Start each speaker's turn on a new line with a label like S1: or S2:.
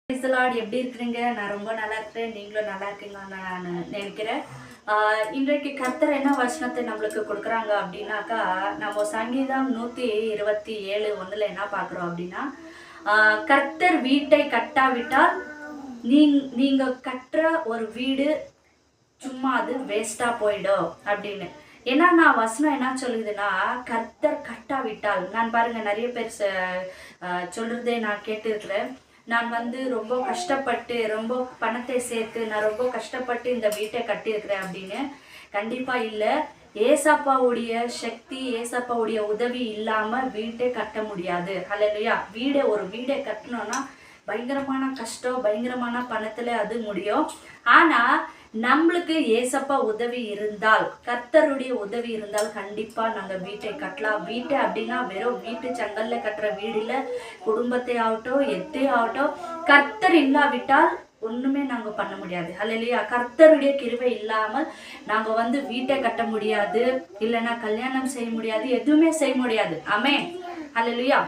S1: எப்படி இருக்கிறீங்க? நான் ரொம்ப நல்லா இருக்கிறேன். நீங்களும் நல்லா இருக்கீங்கன்னு நான் நினைக்கிறேன். இன்றைக்கு கர்த்தர் என்ன வசனத்தை நம்மளுக்கு கொடுக்குறாங்க அப்படின்னாக்கா, நம்ம சங்கீதம் 127:1 என்ன பார்க்குறோம் அப்படின்னா, கர்த்தர் வீட்டை கட்டாவிட்டால் நீங்க கட்டுற ஒரு வீடு சும்மா அது வேஸ்டா போயிடும் அப்படின்னு. ஏன்னா நான் வசனம் என்ன சொல்லுதுன்னா, கர்த்தர் கட்டாவிட்டால் நான் பாருங்க நிறைய பேர் சொல்றதே நான் கேட்டிருக்கிறேன். நான் ரொம்ப கஷ்டப்பட்டு ரொம்ப பணத்தை சேர்த்து நான் ரொம்ப கஷ்டப்பட்டு இந்த வீட்டை கட்டியிருக்கிறேன் அப்படின்னு. கண்டிப்பா இல்லை. ஏசப்பாவுடைய சக்தி ஏசப்பாவுடைய உதவி இல்லாம வீட்டை கட்ட முடியாது. அல்லையா? ஒரு வீடை கட்டணும்னா பயங்கரமான கஷ்டம், பயங்கரமான பணத்துல அது முடியும். ஆனா நம்மளுக்கு ஏசப்பா உதவி இருந்தால், கர்த்தருடைய உதவி இருந்தால் கண்டிப்பா நாங்க வீட்டை கட்டலாம். வீட்டை அப்படின்னா வெறும் வீட்டு சங்கல்ல கட்டுற வீடு இல்ல, குடும்பத்தை ஆகட்டும் எத்தே ஆகட்டும், கர்த்தர் இல்லாவிட்டால் ஒண்ணுமே நாங்க பண்ண முடியாது. அல்லையா? கர்த்தருடைய கிருபை இல்லாமல் நாங்க வீட்டை கட்ட முடியாது, இல்லைன்னா கல்யாணம் செய்ய முடியாது, எதுவுமே செய்ய முடியாது. ஆமென். அல்லேலூயா.